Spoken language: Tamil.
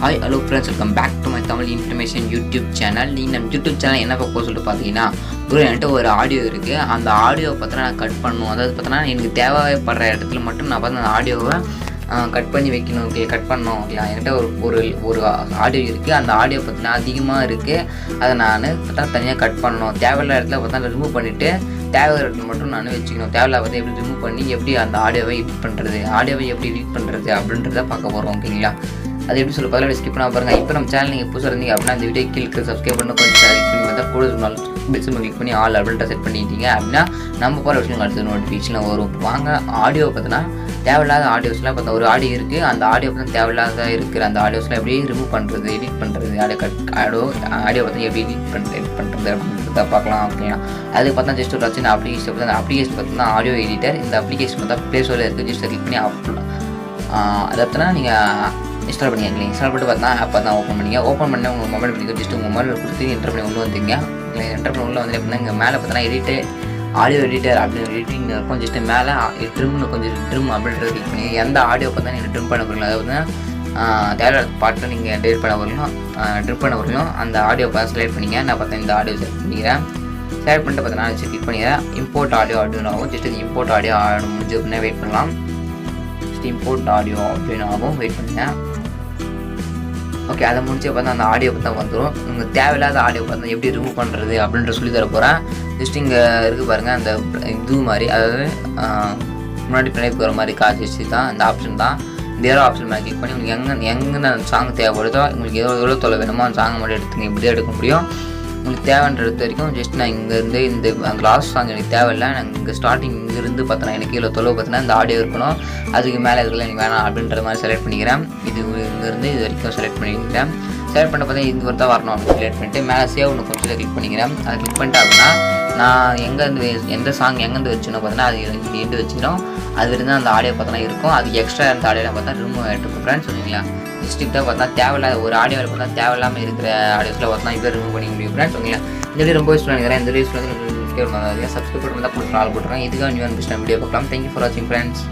Hi hello friends, welcome back to my Tamil information YouTube channel. நீங்கள் நம்ம யூடியூப் சேனல் என்ன பார்க்க சொல்லிட்டு பார்த்தீங்கன்னா, என்கிட்ட ஒரு ஆடியோ இருக்குது. அந்த ஆடியோவை பார்த்தீங்கன்னா நான் கட் பண்ணணும். அதாவது பார்த்தீங்கன்னா எனக்கு தேவைப்படுற இடத்துல மட்டும் நான் பார்த்து அந்த ஆடியோவை கட் பண்ணி வைக்கணும். ஓகே, கட் பண்ணணும். ஓகே, என்கிட்ட ஒரு ஆடியோ இருக்குது. அந்த ஆடியோ பார்த்தீங்கன்னா அதிகமாக இருக்குது. அதை நான் பார்த்தா தனியாக கட் பண்ணணும். தேவையில்லாத இடத்துல பார்த்தா ரிமூவ் பண்ணிவிட்டு தேவையான இடத்துல மட்டும் நான் வச்சுக்கணும். தேவையில்லாத பார்த்து எப்படி ரிமூவ் பண்ணி எப்படி அந்த ஆடியோவை எடிட் பண்ணுறது, எடிட் பண்ணுறது அப்படின்றத பார்க்க போகிறோம். ஓகேங்களா, அது எப்படி சொல்ல பதிலாக ஸ்கிப் பண்ண பாருங்கள். இப்போ நம்ம சேனல் நீங்கள் புதுசாக இருந்தீங்க அப்படின்னா இந்த வீடியோ கீழே சப்ஸ்கிரைப் பண்ணி கொஞ்சம் கிளிக் பண்ணி பார்த்தா கூட பெல் சிம்பல் கிளிக் பண்ணி ஆல் அப்படின்ட்டு செட் பண்ணிட்டீங்க அப்படின்னா நம்ம போகிற விஷயம் அடுத்த நோட்டிஃபிகேஷன் வரும். வாங்க, ஆடியோ பார்த்தீங்கன்னா தேவையில்லாத ஆடியோஸ்லாம் பார்த்தா ஒரு ஆடியோ இருக்குது. அந்த ஆடியோ பார்த்தா தேவையில்லாத இருக்கிற அந்த ஆடியோஸ்லாம் எப்படி ரிமூவ் பண்ணுறது, எடிட் பண்ணுறது, ஆடியோ பார்த்தா எப்படி எடிட் பண்ணுறது அப்படின்றத பார்க்கலாம். ஓகேங்களா, அதுக்கு பார்த்தா ஜஸ்ட் ஒரு சின்ன அப்ளிகேஷன் பார்த்தா அந்த அப்ளிகேஷன் பார்த்தீங்கன்னா ஆடியோ எடிட்டர். இந்த அப்ளிகேஷன் பார்த்தா ப்ளே ஸ்டோரில் இருக்குது. ஜஸ்ட் கிளிக் பண்ணி அதை பார்த்தீங்கன்னா நீங்கள் இன்ஸ்டால் பண்ணிக்கலாம். இன்ஸ்டால் பண்ணிட்டு பார்த்தா ஆப் தான் ஓப்பன் பண்ணிங்க. ஓப்பன் பண்ணி உங்கள் மொபைல் பண்ணிக்க ஜஸ்ட் உங்கள் மொபைல் கொடுத்து என்டர் பண்ணி உள்ளே வந்துங்க. என்டர் பண்ணி உள்ளே வந்து எப்படின்னா இங்கே மேலே பார்த்தீங்கன்னா ஆடியோ எடிட்டர் அப்படின்னு எடிட்டிங் இருக்கும். ஜஸ்ட்டு மேலே ட்ரிம்னு கொஞ்சம் ட்ரிம் அப்படின்றத கிளிக் பண்ணி எந்த ஆடியோ பார்த்தா நீங்கள் ட்ரிம் பண்ண போகிறீங்களா, அதாவது தேவையான பாட்டை நீங்கள் டெலிட் பண்ண வரணும் அந்த ஆடியோ பார்த்து செலக்ட் பண்ணிங்க. நான் பார்த்தா இந்த ஆடியோ செலக்ட் பண்ணிக்கிறேன். செலக்ட் பண்ணிட்டு பார்த்தீங்கன்னா வச்சு கிளிக் பண்ணிக்கிறேன். இம்போர்ட் ஆடியோ அப்படின்னு ஆகும். ஜஸ்ட் இது இம்போர்ட் ஆடியோ முடிஞ்சு அப்படின்னா வெயிட் பண்ணலாம். இம்போர்ட் ஆடியோ அப்படின்னு ஆகும். வெயிட் பண்ணுங்கள். ஓகே, அதை முடிச்சு பார்த்தா அந்த ஆடியோ பார்த்தா வந்துடும். உங்களுக்கு தேவையில்லாத ஆடியோ பார்த்தா எப்படி ரிமூவ் பண்ணுறது அப்படின்ற சொல்லி தர போகிறேன். ஜஸ்ட் இங்கே இருக்குது பாருங்கள், அந்த இது மாதிரி, அதாவது முன்னாடி பின்னாடி போகிற மாதிரி காட்சி வச்சு தான் இந்த ஆப்ஷன் தான். இந்த ஏரோ ஆப்ஷன் மேலே கிளிக் பண்ணி உங்களுக்கு எங்கே அந்த சாங் தேவைப்படுதோ உங்களுக்கு எவ்வளோ தொலை வேணுமோ அந்த சாங்கை மட்டும் எடுத்துங்க. இப்படி தான் எடுக்க முடியும். உங்களுக்கு தேவைன்ற எடுத்த வரைக்கும் ஜஸ்ட் நான் இங்கேருந்து இந்த லாஸ்ட் சாங் எனக்கு தேவையில்லை. நான் இங்கே ஸ்டார்டிங் இங்கேருந்து பார்த்தோன்னா எனக்கு கீழே தொலைவு பார்த்தீங்கன்னா இந்த ஆடியோ இருக்கணும். அதுக்கு மேலே இருக்கல எனக்கு வேணாம் அப்படின்ற மாதிரி செலக்ட் பண்ணிக்கிறேன். இங்கேருந்து இது வரைக்கும் செலக்ட் பண்ணிக்கிறேன். செலக்ட் பண்ண பார்த்தா இது வரதான் வரணும் அப்படின்னு செலக்ட் பண்ணிட்டு மேலே சேவ் ஒன்று கொஞ்சம் கிளிக் பண்ணிக்கிறேன். அதை கிளிக் பண்ணிட்டு அப்படின்னா நான் எங்கேருந்து எந்த சாங் எங்கேருந்து வச்சுனோ பார்த்தீங்கன்னா அது எண்டு வச்சுக்கிறோம். அது இருந்தால் அந்த ஆடியோ பார்த்தோன்னா இருக்கும். அது எக்ஸ்ட்ரா இருந்த ஆடியோ பார்த்தா ரிமூவ் ஆகிட்டு ஃப்ரெண்ட்ஸ். சொன்னீங்களா, டிஸ்ட்ரிக்டாக பார்த்தா தேவையில்லாத ஒரு ஆடியோவில் பார்த்தா தேவையில்லாமல் இருக்கிற ஆடியோஸில் பார்த்தா இதை ரிமூவ் பண்ணிக்க முடியும் ஃப்ரெண்ட்ஸ். ஓகேங்களா, இந்த வீடியோ ரொம்ப யூஸ்ஃபுல்லாக நினைக்கிறேன். இந்த வீடியோஸ் வந்து சப்ஸ்கிரைப் பண்ணாதீங்க. சப்ஸ்கிரைப் பண்ணி தான் போட்டு ஆள் போட்டுருக்கேன். இதுக்காக நியூ வீடியோ பார்க்கலாம். தேங்க்யூ ஃபார் வாட்சிங் ஃப்ரெண்ட்ஸ்.